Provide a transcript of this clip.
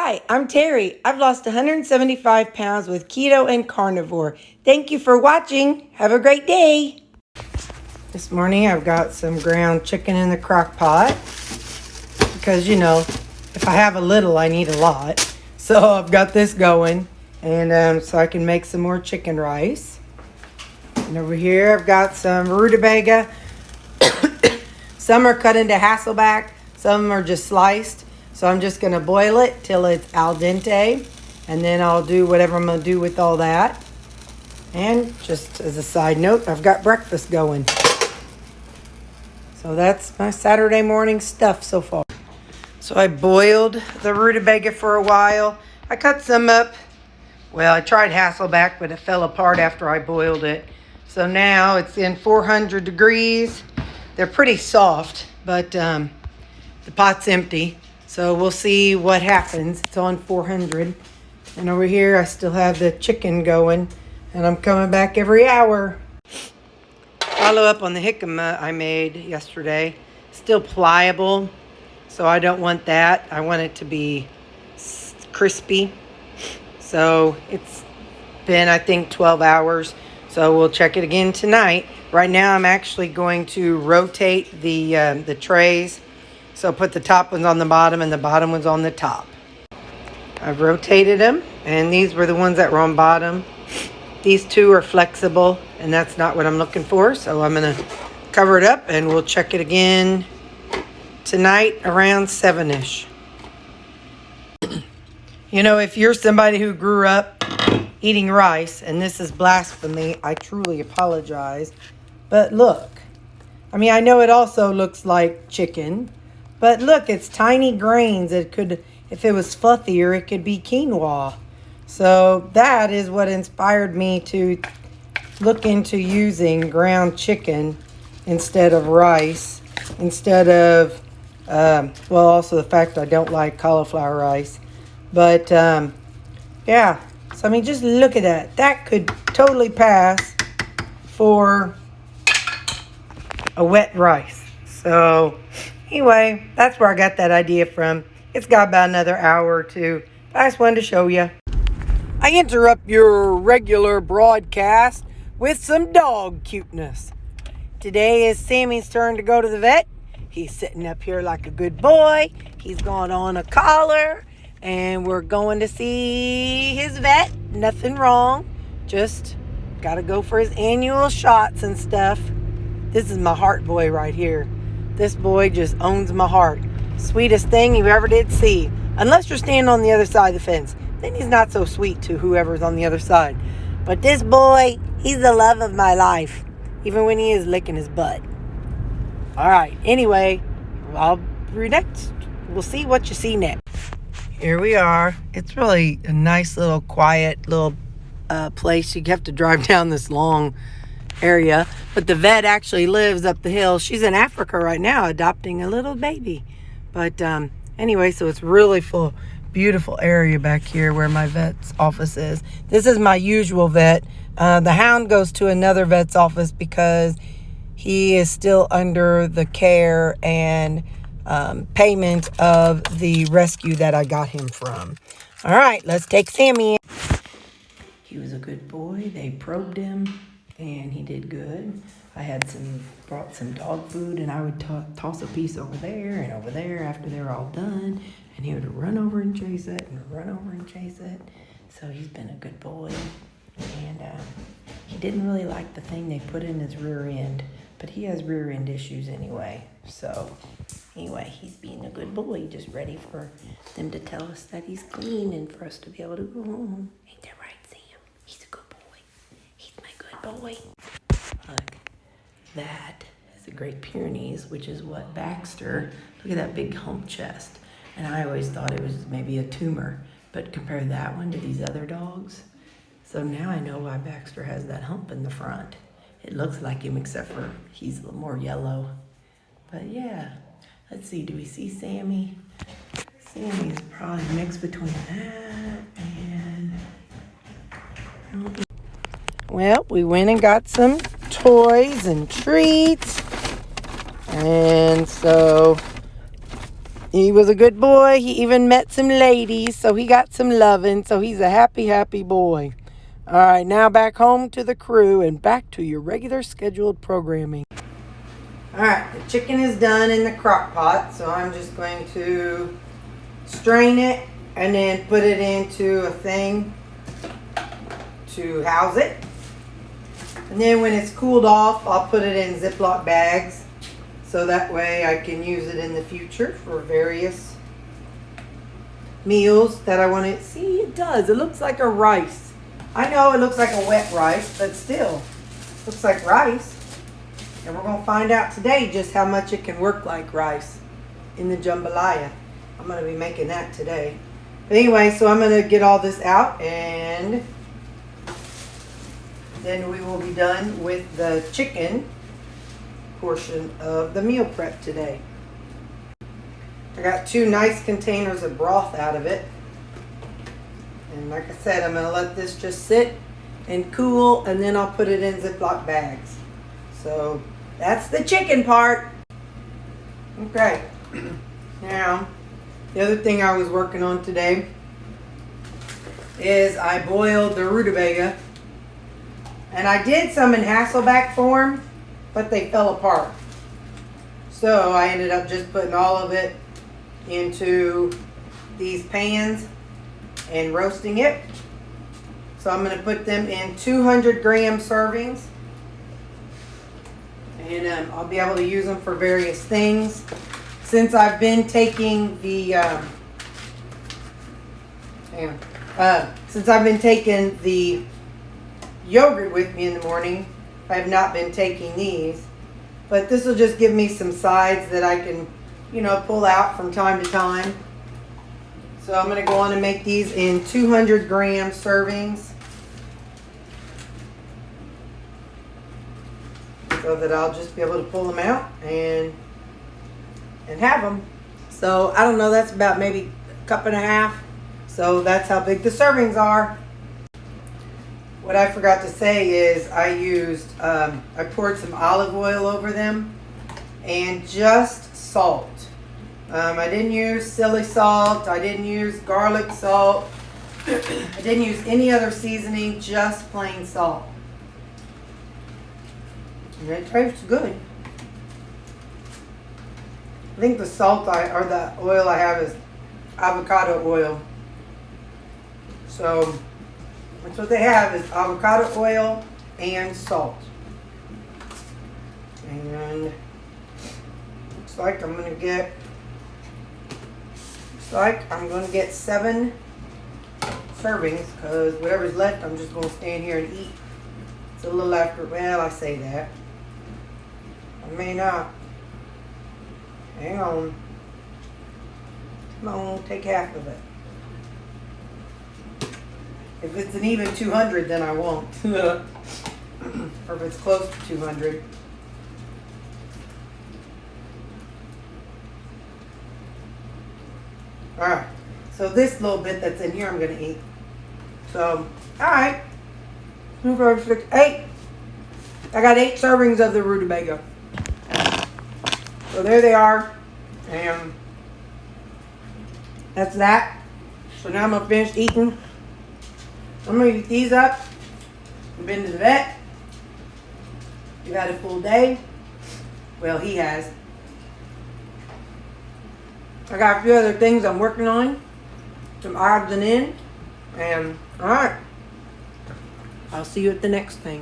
Hi, I'm Terry. I've lost 175 pounds with keto and carnivore. Thank you for watching. Have a great day. This morning I've got some ground chicken in the crock pot because, if I have a little, I need a lot. So I've got this going, and so I can make some more chicken rice. And over here I've got some rutabaga. Some are cut into Hasselback, some are just sliced. So I'm just going to boil it till it's al dente, and then I'll do whatever I'm going to do with all that. And just as a side note, I've got breakfast going. So that's my Saturday morning stuff so far. So I boiled the rutabaga for a while. I cut some up. Well, I tried Hasselback, but it fell apart after I boiled it. So now it's in 400 degrees. They're pretty soft, but the pot's empty. So we'll see what happens. It's on 400. And over here, I still have the chicken going. And I'm coming back every hour. Follow up on the jicama I made yesterday. Still pliable. So I don't want that. I want it to be crispy. So it's been, I think, 12 hours. So we'll check it again tonight. Right now, I'm actually going to rotate the trays. So put the top ones on the bottom and the bottom ones on the top. I've rotated them, and these were the ones that were on bottom. These two are flexible, and that's not what I'm looking for. So I'm going to cover it up, and we'll check it again tonight around 7-ish. If you're somebody who grew up eating rice, and this is blasphemy, I truly apologize. But look, I know it also looks like chicken. But look, it's tiny grains. It could, if it was fluffier, it could be quinoa. So that is what inspired me to look into using ground chicken instead of rice. Instead of, also the fact I don't like cauliflower rice. But, yeah. So, just look at that. That could totally pass for a wet rice. So anyway, that's where I got that idea from. It's got about another hour or two. I just wanted to show you. I interrupt your regular broadcast with some dog cuteness. Today is Sammy's turn to go to the vet. He's sitting up here like a good boy. He's got on a collar, and we're going to see his vet. Nothing wrong. Just got to go for his annual shots and stuff. This is my heart boy right here. This boy just owns my heart. Sweetest thing you ever did see. Unless you're standing on the other side of the fence. Then he's not so sweet to whoever's on the other side. But this boy, he's the love of my life. Even when he is licking his butt. Alright, anyway, I'll be next. We'll see what you see next. Here we are. It's really a nice little quiet little place. You have to drive down this long area, but the vet actually lives up the hill. She's in Africa right now adopting a little baby. But anyway, so it's really full, beautiful area back here where my vet's office is. This is my usual vet. The hound goes to another vet's office because he is still under the care and payment of the rescue that I got him from. All right, let's take Sammy in. He was a good boy. They probed him. And he did good. I brought some dog food, and I would toss a piece over there and over there after they're all done. And he would run over and chase it and run over and chase it. So he's been a good boy. And he didn't really like the thing they put in his rear end. But he has rear end issues anyway. So anyway, he's being a good boy. Just ready for them to tell us that he's clean and for us to be able to go home. Ain't that right, Sam? He's a good boy. Boy. Look, that is a Great Pyrenees, which is what Baxter, look at that big hump chest. And I always thought it was maybe a tumor, but compare that one to these other dogs. So now I know why Baxter has that hump in the front. It looks like him, except for he's a little more yellow. But yeah, let's see, do we see Sammy? Sammy is probably mixed between that and... Well, we went and got some toys and treats. And so He was a good boy. He even met some ladies, so he got some loving. So he's a happy, happy boy. All right, now back home to the crew and back to your regular scheduled programming. All right, the chicken is done in the crock pot, so I'm just going to strain it and then put it into a thing to house it. And then when it's cooled off, I'll put it in Ziploc bags so that way I can use it in the future for various meals that I want to. See, it does. It looks like a rice. I know it looks like a wet rice, but still, looks like rice. And we're going to find out today just how much it can work like rice in the jambalaya. I'm going to be making that today. But anyway, so I'm going to get all this out and then we will be done with the chicken portion of the meal prep today. I got 2 nice containers of broth out of it. And like I said, I'm going to let this just sit and cool, and then I'll put it in Ziploc bags. So that's the chicken part. Okay. Now, the other thing I was working on today is I boiled the rutabaga. And I did some in Hasselback form, but they fell apart. So I ended up just putting all of it into these pans and roasting it. So I'm going to put them in 200-gram servings. And I'll be able to use them for various things. Since I've been taking the yogurt with me in the morning, I have not been taking these. But this will just give me some sides that I can, pull out from time to time. So I'm going to go on and make these in 200-gram servings, so that I'll just be able to pull them out and have them. So I don't know, that's about maybe a cup and a half. So that's how big the servings are. What I forgot to say is I poured some olive oil over them and just salt. I didn't use silly salt. I didn't use garlic salt. I didn't use any other seasoning, just plain salt. And it tastes good. I think the the oil I have is avocado oil. So that's what they have, is avocado oil and salt. And looks like I'm going to get 7 servings, because whatever's left I'm just going to stand here and eat. It's a little after, well, I say that. I may not. Hang on. Come on, take half of it. If it's an even 200, then I won't. Or if it's close to 200. Alright. So this little bit that's in here I'm going to eat. So, alright. 2, 4, 6, 8. I got 8 servings of the rutabaga. So there they are. And that's that. So now I'm going to finish eating. I'm going to eat these up. I've been to the vet. You had a full day. Well, he has. I got a few other things I'm working on. Some odds and ends. And, alright. I'll see you at the next thing.